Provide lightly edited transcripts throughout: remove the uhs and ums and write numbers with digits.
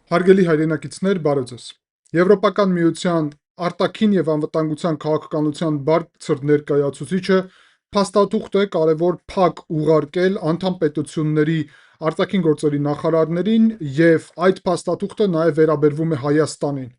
Հարգելի հայրենակիցներ, բարև ձեզ։ Եվրոպական միության արտաքին եւ անվտանգության քաղաքականության բարձր ներկայացուցիչը փաստաթուղթ է կարևոր փակ ուղարկել անդամ պետությունների արտաքին գործերի նախարարներին եւ այդ փաստաթուղթը նաեւ վերաբերվում է Հայաստանին։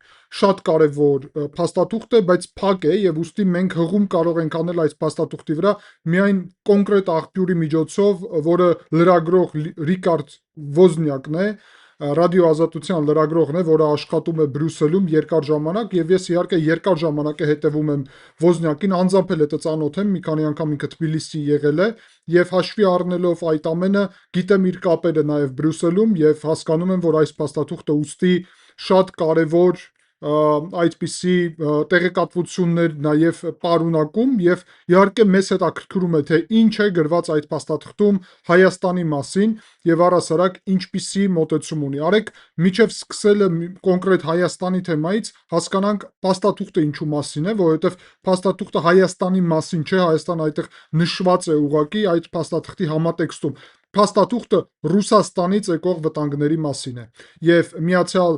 Շատ կարևոր փաստաթուղթ է, բայց փակ է եւ ուստի մենք հղում կարող ենք անել այս փաստաթուղթի վրա միայն կոնկրետ աղբյուրի միջոցով, որը լրագրող Ռիկարդ Ոզնյակն է, ռադիոազատության լրագրողն է, որը աշխատում է Բրյուսելում երկար ժամանակ եւ ես իհարկե երկար ժամանակ է հետեւում եմ Ոզնյակին, անձամբ էլ հետը ծանոթ եմ, մի քանի անգամ ինքը Թբիլիսի եղել է եւ հաշվի առնելով այդ ամենը գիտեմ իր կապերը նաեւ Բրյուսելում եւ հասկանում եմ, որ այս փաստաթուղթը ուստի շատ կարևոր այդպիսի տեղեկատվություններ նաև պարունակում եւ իհարկե մեզ հետաքրքրում է թե ինչ է գրված այդ փաստաթղթում Հայաստանի մասին եւ առասարակ ինչպիսի մոտեցում ունի։ Արեք միջև սկսելը կոնկրետ Հայաստանի թեմայից հասկանանք փաստաթուղթը ինչու մասին է, որովհետեւ փաստաթուղթը Հայաստանի մասին չէ, Հայաստանը այդտեղ նշված է ուղղակի այդ փաստաթղթի համատեքստում։ Փաստաթուղթը Ռուսաստանից եկող վտանգների մասին է եւ Միացյալ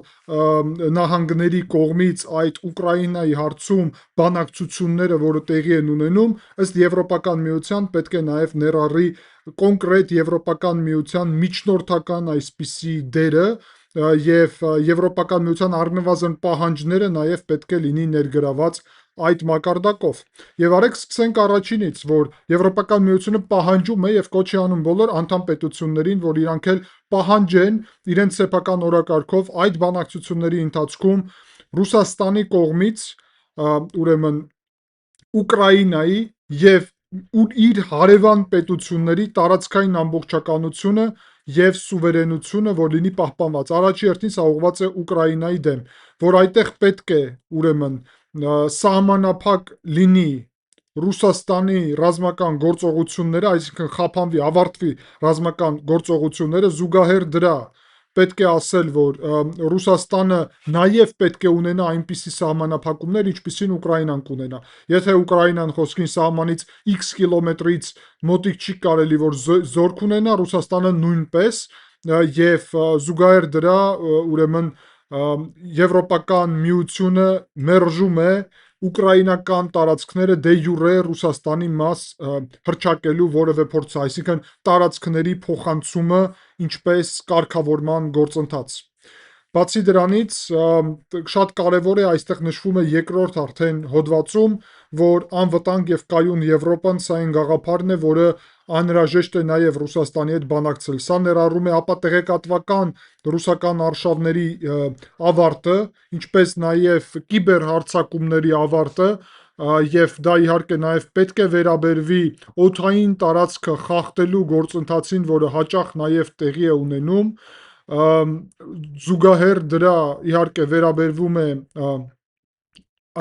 Նահանգների կողմից այդ Ուկրաինայի հարցում բանակցությունները, որը տեղի են ունենում, ըստ Եվրոպական միության պետք է նաեւ ներառի կոնկրետ Եվրոպական միության միջնորդական այսպիսի դերը եւ Եվրոպական միության առնվազն պահանջները նաեւ պետք է լինի ներգրաված այդ մակարդակով։ Եվ արեք սկսենք առաջինից, որ Եվրոպական միությունը պահանջում է եւ կոչ է անում բոլոր անդամ պետություններին, որ իրանք էլ պահանջեն իրենց սեփական օրակարգով այդ բանակցությունների ընթացքում Ռուսաստանի կողմից ուրեմն Ուկրաինայի եւ իր հարևան պետությունների տարածքային ամբողջականությունը եւ սուվերենությունը, որ լինի պահպանված։ Առաջի հերթին սա ուղղված է Ուկրաինայի դեմ, որ այդտեղ պետք է ուրեմն սահմանափակ լինի Ռուսաստանի ռազմական գործողությունները, այսինքն խափանվի, ավարտվի ռազմական գործողությունները, զուգահեռ դրա պետք է ասել, որ Ռուսաստանը նաև պետք է ունենա այնպիսի սահմանափակումներ, ինչպիսին Ուկրաինան կունենա։ Եթե Ուկրաինան խոսքին սահմանից X կիլոմետրից մոտիկ չի կարելի, որ զորք ունենա, Ռուսաստանը նույնպես եւ զուգահեռ դրա ուրեմն Եվրոպական միությունը մերժում է ուկրաինական տարածքները դե յուրե Ռուսաստանի մաս հռչակելու որևէ փորձ, այսինքն տարածքների փոխանցումը ինչպես կարգավորման գործընթաց։ Բացի դրանից շատ կարևոր է այստեղ նշվում է երկրորդ արդեն հոդվածում, որ անվտանգ եւ կայուն Եվրոպան սա այն գաղափարն է, որը անհրաժեշտ է նաեւ Ռուսաստանի հետ բանակցել։ Սա ներառում է ապատեղեկատվական ռուսական արշավների ավարտը, ինչպես նաեւ կիբերհարձակումների ավարտը, եւ դա իհարկե նաեւ պետք է վերաբերվի օդային տարածքը խախտելու գործընթացին, որը հաճախ նաեւ տեղի է ունենում, զուգահեռ դրա իհարկե վերաբերվում է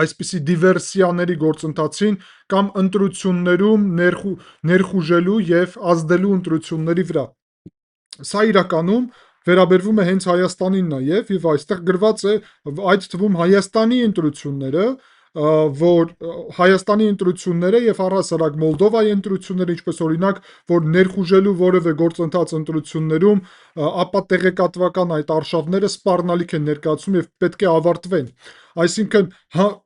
այսպիսի դիվերսիաների գործընթացին կամ ընտրություններում ներխուժելու եւ ազդելու ընտրությունների վրա։ Սա իրականում վերաբերվում է հենց Հայաստանին նաեւ եւ այստեղ գրված է այդ թվում Հայաստանի ընտրությունները, որ Հայաստանի ընտրությունները եւ առհասարակ Մոլդովայի ընտրությունները, ինչպես օրինակ, որ ներխուժելու որևէ գործընթաց ընտրություններում ապատեղեկատվական այդ արշավները սպառնալիք են ներկայացում եւ պետք է ավարտվեն։ Այսինքն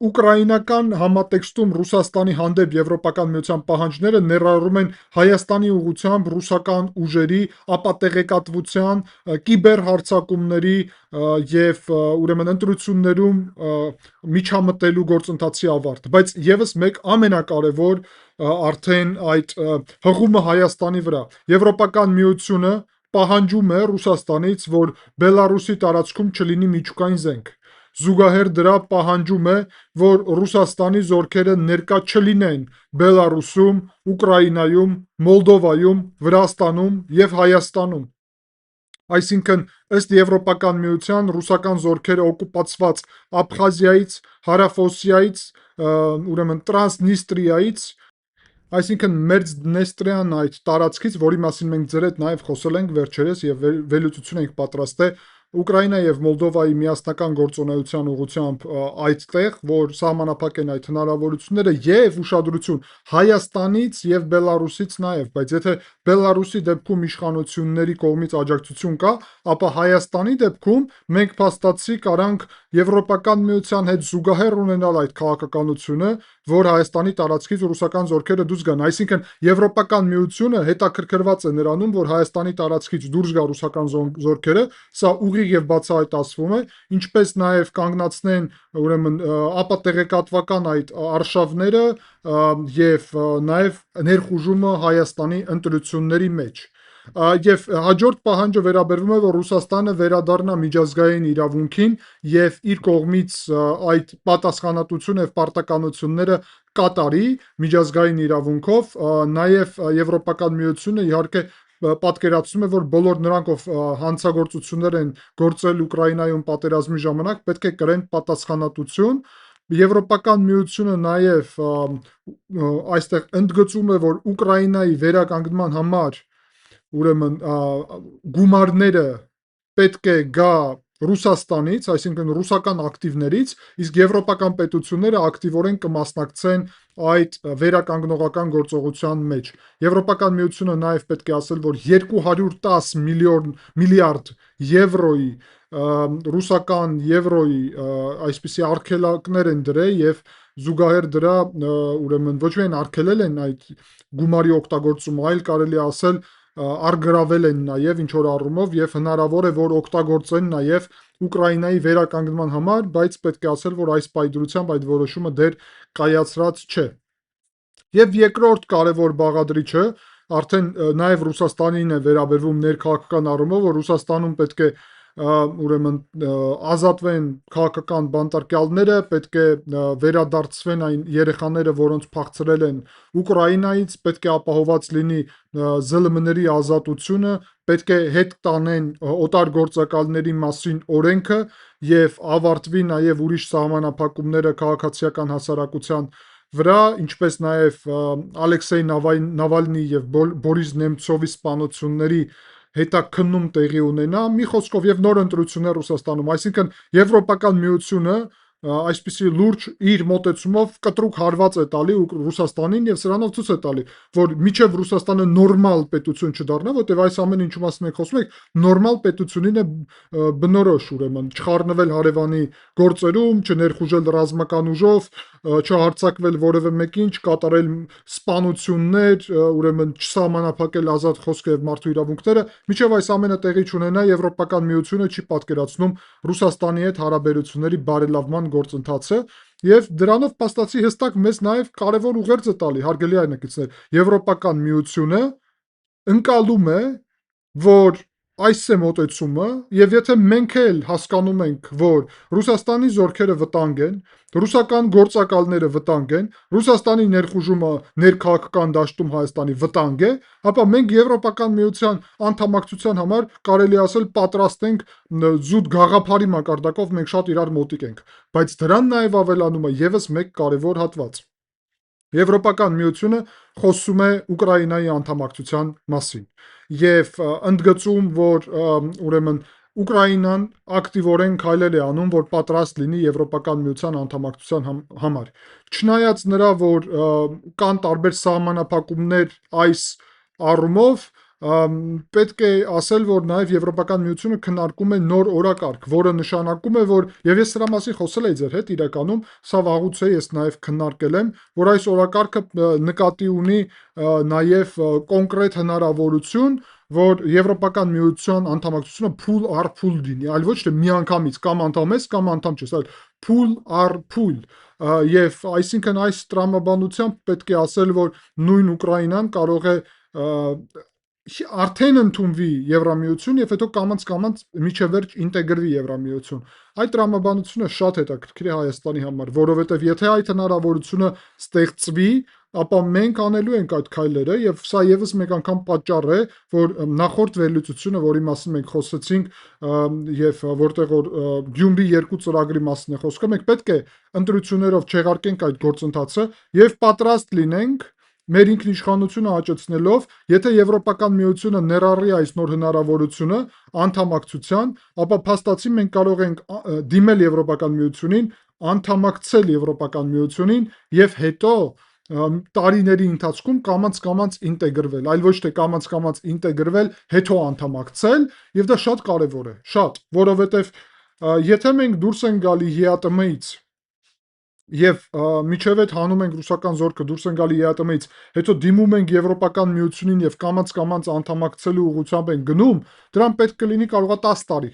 ուկրաինական համատեքստում Ռուսաստանի հանդեպ Եվրոպական միության պահանջները ներառում են Հայաստանի ուղղությամբ ռուսական ուժերի ապատեղեկատվության, կիբերհարձակումների եւ ուրեմն ընտրություններում միջամտելու գործընթացի ավարտ, բայց եւս մեկ ամենակարևոր արդեն այդ հղումը Հայաստանի վրա։ Եվրոպական միությունը պահանջում է Ռուսաստանից, որ Բելարուսի տարածքում չլինի միջուկային զենք։ Զուգահեռ դրա պահանջում է, որ Ռուսաստանի զորքերը ներկա չլինեն Բելարուսում, Ուկրաինայում, Մոլդովայում, Վրաստանում եւ Հայաստանում։ Այսինքն ըստ Եվրոպական միության ռուսական զորքերը օկուպացված Աբխազիայից, Հարավօսիայից, ուրեմն Տրանսնիստրիայից, այսինքն Մերձդնեստրյան այդ տարածքից, որի մասին մենք ձեր հետ նաև խոսել ենք վերջերս եւ վերլուծություն ենք պատրաստել Ուկրաինա եւ Մոլդովայի միասնական գործունեության ուղղությամբ այդտեղ, որ սահմանափակեն այդ հնարավորությունները եւ ուշադրություն Հայաստանից եւ Բելարուսից նաեւ, բայց եթե Բելարուսի դեպքում իշխանությունների կողմից աջակցություն կա, ապա Հայաստանի դեպքում մենք փաստացի կարանք Եվրոպական միության հետ զուգահեռ ունենալ այդ քաղաքականությունը, որ Հայաստանի տարածքից ռուսական զորքերը դուրս գան, այսինքն Եվրոպական միությունը հետաքրքրված է նրանում, որ Հայաստանի տարածքից դուրս գա ռուսական զորքերը, սա ուղիղ եւ բացահայտասվում է, ինչպես նաեւ կանգնացնեն ուրեմն ապատեղեկատվական այդ արշավները եւ նաեւ ներխուժումը Հայաստանի ընտրությունների մեջ։ Եվ հաջորդ պահանջը վերաբերվում է, որ Ռուսաստանը վերադառնա միջազգային իրավունքին եւ իր կողմից այդ պատասխանատվությունը եւ պարտականությունները կատարի միջազգային իրավունքով, նաեւ Եվրոպական միությունը իհարկե պատկերացնում է, որ բոլոր նրանք, ով հանցագործություններ են գործել Ուկրաինայում պատերազմի ժամանակ, պետք է կրեն պատասխանատվություն։ Եվրոպական միությունը նաեւ այստեղ ընդգծում է, որ Ուկրաինայի վերականգնման համար ուրեմն գումարները պետք է գա Ռուսաստանից, այսինքն ռուսական ակտիվներից, իսկ եվրոպական պետությունները ակտիվորեն կմասնակցեն այդ վերականգնողական գործողության մեջ։ Եվրոպական միությունը նաև պետք է ասել, որ 210 միլիարդ եվրոյի ռուսական եվրոյի այսպիսի արգելակներ են դրել եւ զուգահեռ դրա ուրեմն ոչ միայն արգելել են այդ գումարի օգտագործումը, այլ կարելի է ասել արգրավել են նաև ինչ որ առումով եւ հնարավոր է որ օգտագործեն նաև Ուկրաինայի վերականգնման համար, բայց պետք է ասել, որ այս պայդրությամբ այդ որոշումը դեռ կայացրած չէ։ Եվ երկրորդ կարևոր բաղադրիչը արդեն նաև Ռուսաստանին է վերաբերվում ներքաղաքական առումով, որ Ռուսաստանում պետք է ուրեմն ազատվեն քաղաքական բանտարկյալները, պետք է վերադարձվեն այն երեխաները, որոնց փախցրել են Ուկրաինայից, պետք է ապահովված լինի ԶԼՄ-ների ազատությունը, պետք է հետ տանեն օտար գործակալների մասին օրենքը եւ ավարտվի նաեւ ուրիշ սահմանափակումները քաղաքացիական հասարակության վրա, ինչպես նաև Ալեքսեյ Նավալնի եւ Բորիս Նեմցովի սպանությունների հետաքննում տեղի ունենա, մի խոսքով եւ նոր ընտրություններ Ռուսաստանում, այսինքն Եվրոպական միությունը այսպիսի լուրջ իր մոտեցումով կտրուկ հարված է տալի Ռուսաստանին եւ սրանով ցույց է տալի, որ միջև Ռուսաստանը նորմալ պետություն չդառնա, որտեղ այս ամեն ինչու մասին եք խոսում եք, նորմալ պետությունին է բնորոշ ուրեմն չխառնվել հարևանի գործերում, չներխուժել ռազմական ուժով, չհարցակվել որևէ մեկին, չկատարել սպանություններ, ուրեմն չսահմանափակել ազատ խոսքը եւ մարդու իրավունքները, միջև այս ամենը տեղի չունենա, Եվրոպական միությունը չի պատկերացնում Ռուսաստանի հետ հարաբերությունների բարելավման գործընթացը եւ դրանով փաստացի հստակ մեզ նաեւ կարեւոր ուղերձ է տալի, հարգելի այրենակիցներ, Եվրոպական միությունը ընկալում է, որ այս է մոտեցումը եւ եթե մենք էլ հասկանում ենք, որ Ռուսաստանի զորքերը վտանգ են, ռուսական գործակալները վտանգ են, Ռուսաստանի ներխուժումը ներքաղաքական դաշտում Հայաստանի վտանգ է, ապա մենք Եվրոպական միության անդամակցության համար կարելի ասել պատրաստ ենք զուտ գաղափարի մակարդակով մենք շատ իրար մոտիկ ենք, բայց դրան նաեւ ավելանում է եւս մեկ կարեւոր հատված։ Եվրոպական միությունը խոսում է Ուկրաինայի անդամակցության մասին եւ ընդգծում, որ ուրեմն Ուկրաինան ակտիվորեն քայլեր է անում, որ պատրաստ լինի Եվրոպական միության անդամակցության համար։ Չնայած նրա, որ կան տարբեր սահմանափակումներ այս առումով, պետք է ասել, որ նաև Եվրոպական միությունը քննարկում է նոր օրակարգ, որը նշանակում է, որ եւ ես սրա մասին խոսել էի ձեր հետ իրականում, սա վաղուց է ես նաև քննարկել եմ, որ այս օրակարգը նկատի ունի նաև կոնկրետ հնարավորություն, որ Եվրոպական միության անդամակցությունը փուլ առ փուլ լինի, այլ ոչ թե միանգամից կամ անդամ ես կամ անդամ չես, այլ փուլ առ փուլ։ Եվ այսինքն այս տրամաբանությամբ պետք է ասել, որ նույն Ուկրաինան կարող է արդեն ընդունվի Եվրամիություն եւ հետո կամաց միջև վերջ ինտեգրվի Եվրամիություն։ Այդ տրամաբանությունը շատ հետաքրքիր է Հայաստանի համար, որովհետեւ եթե այդ հնարավորությունը ստեղծվի, ապա մենք անելու ենք այդ քայլերը եւ սա եւս մեկ անգամ պատճառ է, որ նախորդ վերլուծությունը, որի մասին մենք խոսեցինք եւ որտեղ որ Գյումրի 2 ծրագրի մասին է խոսքը, մենք պետք է ընտրություններով չեղարկենք այդ գործընթացը եւ պատրաստ լինենք մեր ինքնիշխանությունը աճեցնելով, եթե Եվրոպական միությունը ներառի այս նոր հնարավորությունը անդամակցության, ապա փաստացի մենք կարող ենք դիմել Եվրոպական միությունին, անդամակցել Եվրոպական միությունին եւ հետո տարիների ընթացքում կամաց ինտեգրվել, այլ ոչ թե կամաց ինտեգրվել, հետո անդամակցել, եւ դա շատ կարեւոր է, շատ, որովհետեւ եթե մենք դուրս ենք գալի ԵԱՏՄ-ից եւ միջև այդ հանում ենք ռուսական զորքը դուրս են գալի ԵԱՏՄ-ից, հետո դիմում ենք Եվրոպական միությունին եւ կամաց անդամակցելու ուղղությամբ ենք գնում, դրան պետք կլինի կարողա 10 տարի։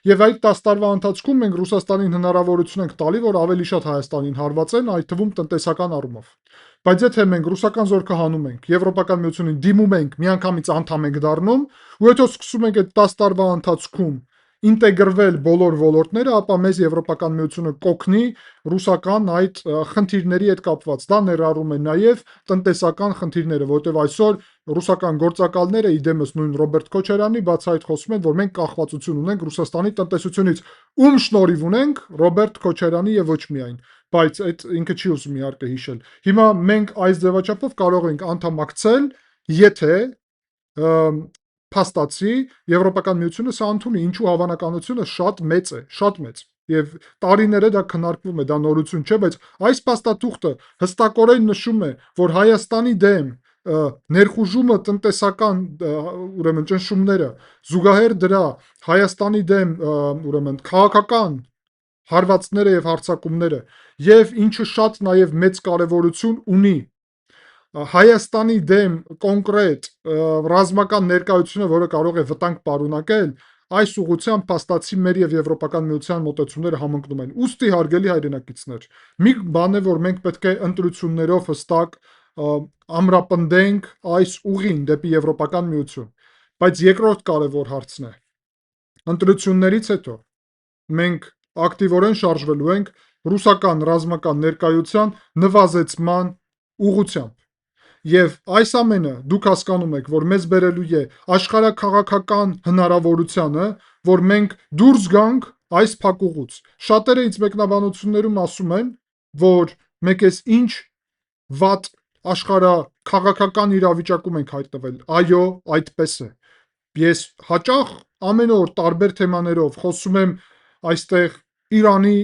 Եվ այդ 10 տարվա ընթացքում մենք Ռուսաստանին հնարավորություն ենք տալի, որ ավելի շատ Հայաստանին հարվածեն, այդ թվում տնտեսական առումով։ Բայց եթե մենք ռուսական զորքը հանում ենք, Եվրոպական միությունին դիմում ենք, միանգամից անդամ ենք դառնում, ու հետո սկսում ենք այդ 10 տարվա ընթացքում ինտեգրվել բոլոր ոլորտները, ապա մեզ Եվրոպական միությունը կօգնի ռուսական այդ խնդիրների հետ կապված։ Դա ներառում է նաև տնտեսական խնդիրները, որտեղ այսօր ռուսական գործակալները իդեմս նույն Ռոբերտ Քոչարյանի բացահայտ խոսում են, որ մենք կախվածություն ունենք Ռուսաստանի տնտեսությունից։ Ում շնորհիվ ունենք Ռոբերտ Քոչարյանի եւ ոչ միայն, բայց այդ ինքը չի ուզում իհարկե հիշել։ Հիմա մենք այս ձևաչափով կարող ենք անդամակցել, եթե փաստացի Եվրոպական միությունը սա ընդունի, ինչու հավանականությունը շատ մեծ է, շատ մեծ։ Եվ տարիները դա քննարկվում է, դա նորություն չէ, բայց այս փաստաթուղթը հստակորեն նշում է, որ Հայաստանի դեմ ներխուժումը տնտեսական ուրեմն ճնշումները զուգահեռ դրա Հայաստանի դեմ ուրեմն քաղաքական հարվածները եւ հարձակումները եւ ինչը շատ նաեւ մեծ կարեւորություն ունի Հայաստանի դեմ կոնկրետ ռազմական ներկայությունը, որը կարող է վտանգ պարունակել, այս ուղղությամբ փաստացի մեր եւ Եվրոպական միության մոտեցումները համընկնում են։ Ուստի հարգելի հայրենակիցներ, մի բան է, որ մենք պետք է ընտրություններով հստակ ամրապնդենք այս ուղին դեպի Եվրոպական միություն, բայց երկրորդ կարևոր հարցն է, ընտրություններից հետո մենք ակտիվորեն շարժվելու ենք ռուսական ռազմական ներկայության նվազեցման ուղղությամբ։ Եվ այս ամենը դուք հասկանում եք, որ մեզ բերելու է աշխարհաքաղաքական հնարավորությանը, որ մենք դուրս գանք այս փակուղուց։ Շատերը ինձ մեկնաբանություններում ասում են, որ մենք էս ինչ վատ աշխարհաքաղաքական իրավիճակում ենք հայտնվել։ Այո, այդպես է։ Ես հաճախ ամեն օր տարբեր թեմաներով խոսում եմ այստեղ Իրանի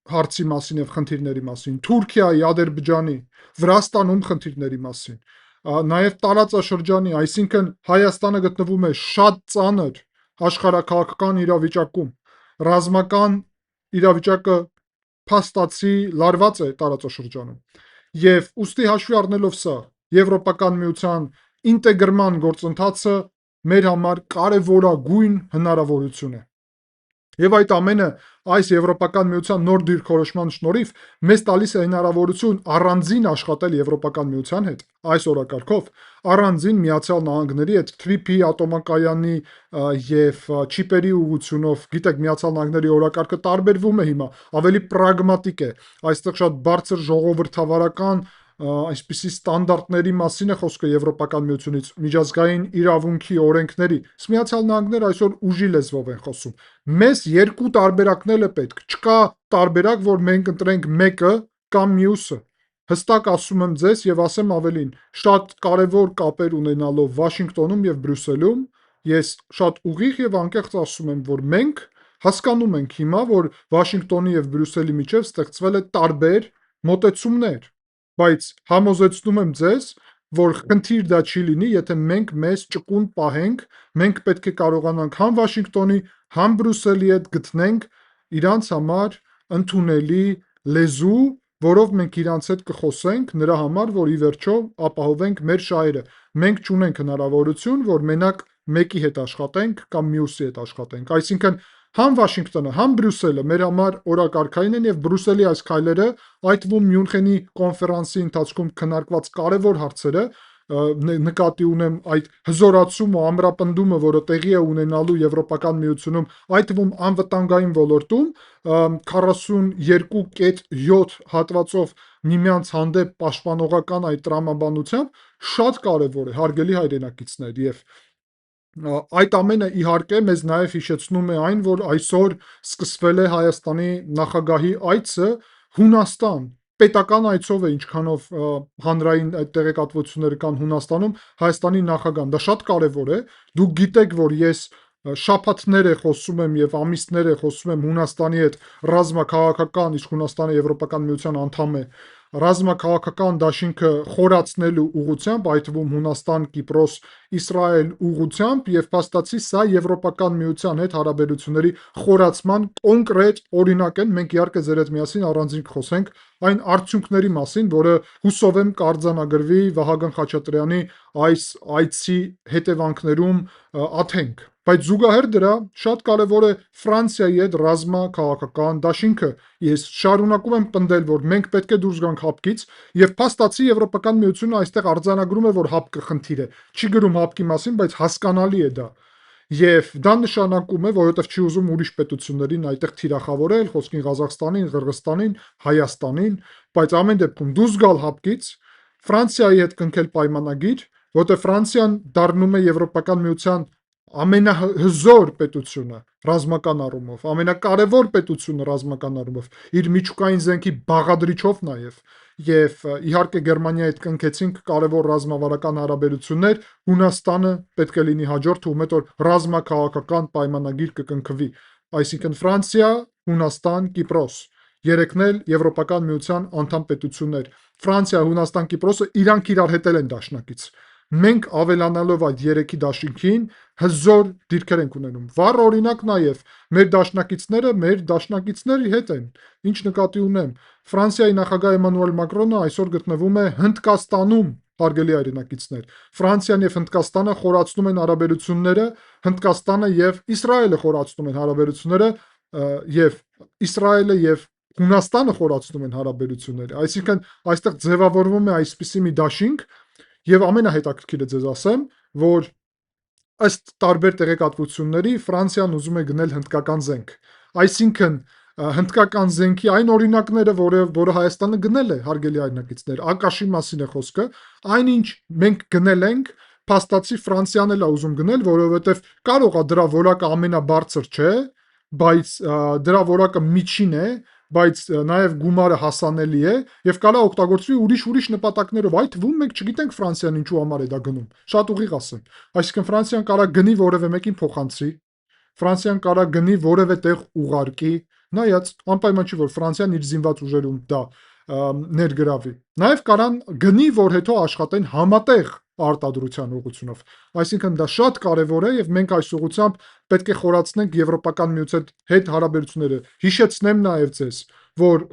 հարցի մասին եւ խնդիրների մասին, Թուրքիայի, Ադրբեջանի, Վրաստանում խնդիրների մասին, նաեւ տարածաշրջանի, այսինքն Հայաստանը գտնվում է շատ ծանր աշխարհաքաղաքական իրավիճակում, ռազմական իրավիճակը փաստացի լարված է տարածաշրջանում։ Եվ ուստի հաշվի առնելով սա, Եվրոպական միության ինտեգրման գործընթացը մեր համար կարևորագույն հնարավորություն է։ Եվ այդ ամենը այս Եվրոպական միության նոր դիրքորոշման շնորհիվ մեզ տալիս է հնարավորություն առանձին աշխատել Եվրոպական միության հետ, այս օրակարգով, առանձին Միացյալ Նահանգների հետ, Թրիփի ատոմակայանի եւ չիպերի ուղղությունով, գիտեք, Միացյալ Նահանգների օրակարգը տարբերվում է հիմա, ավելի պրագմատիկ է, այստեղ շատ բարձր ժողովրդավարական այսպիսի ստանդարտների մասին է խոսքը Եվրոպական միությունից, միջազգային իրավունքի օրենքների։ Միացյալ Նահանգները այսօր ուժի լեզվով են խոսում։ Մեզ երկու տարբերակներ է պետք։ Չկա տարբերակ, որ մենք ընտրենք մեկը կամ մյուսը։ Հստակ ասում եմ ձեզ եւ ասեմ ավելին, շատ կարեւոր կապեր ունենալով Վաշինգտոնում եւ Բրյուսելում, ես շատ ուղիղ եւ անկեղծ ասում եմ, որ մենք հասկանում ենք հիմա, որ Վաշինգտոնի եւ Բրյուսելի միջև ստեղծվել է տարբեր մոտեցումներ, բայց համոզեցնում եմ ձեզ, որ խնդիր դա չի լինի, եթե մենք մեզ ճկուն պահենք, մենք պետք է կարողանանք համ Վաշինգտոնի, համ Բրյուսելի հետ գտնենք իրանց համար ընդունելի լեզու, որով մենք իրանց հետ կխոսենք նրա համար, որ ի վերջո ապահովենք մեր շահերը։ Մենք չունենք հնարավորություն, որ մենակ մեկի հետ աշխատենք կամ մյուսի հետ աշխատենք։ Այսինքն համ Վաշինգտոնը, համ Բրյուսելը մեր համար օրակարգային են եւ Բրյուսելի այս քայլերը, այդ թվում Մյունխենի կոնֆերանսի ընթացքում քննարկված կարևոր հարցերը, նկատի ունեմ այդ հզորացումը ու ամրապնդումը, որը տեղի է ունենալու Եվրոպական միությունում, այդ թվում անվտանգային ոլորտում 42.7 հատվածով միմյանց հանդեպ պաշտպանողական այդ տրամաբանությամբ շատ կարևոր է, հարգելի հայրենակիցներ, եւ այդ ամենը իհարկե մեզ նաև հիշեցնում է այն, որ այսօր սկսվել է Հայաստանի նախագահի այցը Հունաստան, պետական այցով է, ինչքանով հանրային այդ տեղեկատվությունները կան Հունաստանում, Հայաստանի նախագահան։ Դա շատ կարևոր է։ Դուք գիտեք, որ ես շաբաթներ է խոսում եմ եւ ամիսներ է խոսում եմ Հունաստանի հետ ռազմաքաղաքական, իսկ Հունաստանը Եվրոպական միության անդամ է, ռազմաքաղաքական դաշինքը խորացնելու ուղղությամբ, այդ թվում Հունաստան, Կիպրոս, Իսրայել ուղղությամբ, եւ փաստացի սա Եվրոպական միության հետ հարաբերությունների խորացման կոնկրետ օրինակ են։ Մենք իհարկե ձեր հետ միասին առանձին կխոսենք այն արդյունքների մասին, որը հուսով եմ կարձանագրվի Վահագն Խաչատրյանի այս այցի հետևանքներում աթենք։ Բայց զուգահեռ դրա շատ կարևոր է Ֆրանսիայի հետ ռազմաքաղաքական դաշինքը։ Ես շարունակում եմ պնդել, որ մենք պետք է դուրս գանք հապկից, եւ փաստացի Եվրոպական միությունը այստեղ արձանագրում է, որ հապկը խնդիր է։ Չի գրում հապկի մասին, բայց հասկանալի է դա։ Եվ դա նշանակում է, որովհետև չի ուզում ուրիշ պետություններին այդտեղ թիրախավորել, խոսքին Ղազախստանին, Ղրղստանին, Հայաստանին, բայց ամեն դեպքում դուրս գալ հապկից, Ֆրանսիայի հետ կնքել պայմանագիր, որտեղ Ֆրանսիան դառնում է Եվրոպական միության ամենահզոր պետությունը ռազմական առումով, ամենակարևոր պետությունը ռազմական առումով, իր միջուկային զենքի բաղադրիչով նաև, եւ իհարկե Գերմանիայի հետ կնքեցինք կարևոր ռազմավարական հարաբերություններ, Հունաստանը պետք է լինի հաջորդ, թվում է, որ ռազմաքաղաքական պայմանագիր կկնքվի, այսինքն Ֆրանսիա, Հունաստան, Կիպրոս, երեքն էլ Եվրոպական միության անդամ պետություններ։ Ֆրանսիա, Հունաստան, Կիպրոսը իրանք իրար հետել են դաշնակից։ Մենք ավելանալով այդ երեքի դաշինքին հզոր դիրքեր ենք ունենում։ Վառ օրինակ նաև մեր դաշնակիցների հետ են։ Ինչ նկատի ունեմ, Ֆրանսիայի նախագահ Էմանուել Մակրոնը այսօր գտնվում է Հնդկաստանում, հարգելի հայրենակիցներ։ Ֆրանսիան եւ Հնդկաստանը խորացնում են հարաբերությունները, Հնդկաստանը եւ Իսրայելը խորացնում են հարաբերությունները, եւ Իսրայելը եւ Հունաստանը խորացնում են հարաբերությունները։ Այսինքն այստեղ ձևավորվում է այսպիսի մի դաշինք, եւ ամենահետաքրքիրը ձեզ ասեմ, որ ըստ տարբեր տեղեկատվությունների Ֆրանսիան ուզում է գնել հնդկական զենք։ Այսինքն հնդկական զենքի այն օրինակները, որը Հայաստանը գնել է, հարգելի հայրենակիցներ, Ակաշի մասին է խոսքը, այնինչ մենք գնել ենք, փաստացի Ֆրանսիան էլ է ուզում գնել, որովհետև կարող է դրա որակը ամենաբարձր չէ, բայց դրա որակը միջին է, բայց նաև գումարը հասանելի է եւ կարա օգտագործվի ուրիշ նպատակներով։ Այդ թվում մենք չգիտենք Ֆրանսիան ինչու համար է դա գնում։ Շատ ուղիղ ասեմ։ Այսինքն Ֆրանսիան կարա գնի որևէ մեկին փոխանցի, Ֆրանսիան կարա գնի որևէ տեղ ուղարկի, նայած անպայման չի որ Ֆրանսիան իր զինված ուժերում դա ներգրավի։ Նաև կարան գնի, որ հետո աշխատեն համատեղ արտադրության ուղղությունով։ Այսինքն դա շատ կարևոր է եւ մենք այս ուղղությամբ պետք է խորացնենք Եվրոպական միության հետ հարաբերությունները։ Հիշեցնեմ նաև ձեզ, որ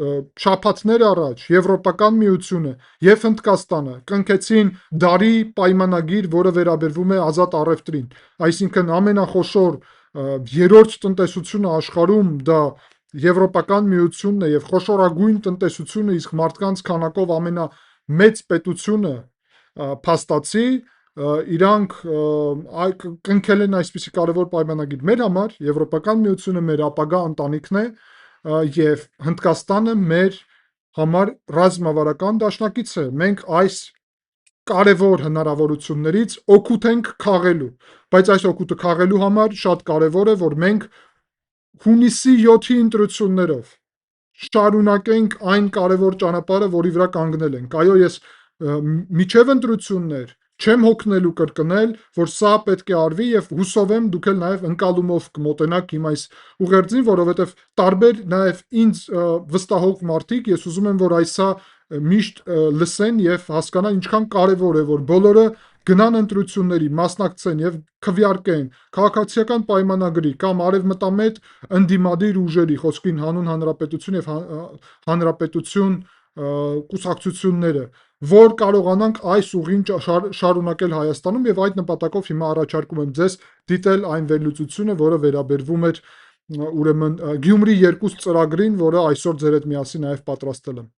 շաբաթներ առաջ Եվրոպական միությունը եւ Հնդկաստանը կնքեցին դարի պայմանագիր, որը վերաբերվում է ազատ առևտրին։ Այսինքն ամենախոշոր երրորդ տնտեսությունը աշխարհում դա Եվրոպական միությունն է եւ խոշորագույն տնտեսությունը, իսկ մարդկանց քանակով ամենամեծ պետությունը փաստացի իրանք կնքել են այսպիսի կարևոր պայմանագիր։ Մեր համար Եվրոպական միությունը մեր ապագա ընտանիքն է եւ Հնդկաստանը մեր համար ռազմավարական դաշնակից է։ Մենք այս կարևոր հնարավորություններից օգուտ ենք քաղելու, բայց այս օգուտը քաղելու համար շատ կարևոր է, որ մենք հունիսի 7-ի ընտրություններով շարունակենք այն կարևոր ճանապարհը, որի վրա կանգնել ենք։ Այո, ես միջև ընտրություններ չեմ հոգնելու կրկնել, որ սա պետք է արվի եւ հուսով եմ դուք էլ նաեւ ընկալումով կմոտենաք իմ այս ուղերձին, որովհետեւ տարբեր նաեւ ինձ վստահող մարդիկ, ես ուզում եմ որ այսա միշտ լսեն եւ հասկանան ինչքան կարեւոր է որ բոլորը գնան ընտրությունների, մասնակցեն եւ քվեարկեն քաղաքացիական պայմանագրի կամ արևմտամետ ընդդիմադիր ուժերի, խոսքին հանուն հանրապետություն եւ հանրապետություն կուսակցությունները, որ կարողանանք այս ուղին շարունակել Հայաստանում եւ այդ նպատակով հիմա առաջարկում եմ ձեզ դիտել այն վերլուծությունը, որը վերաբերվում էր ուրեմն Գյումրի 2 ծրագրին, որը այսօր ձեր հետ միասին նաեւ պատրաստել եմ։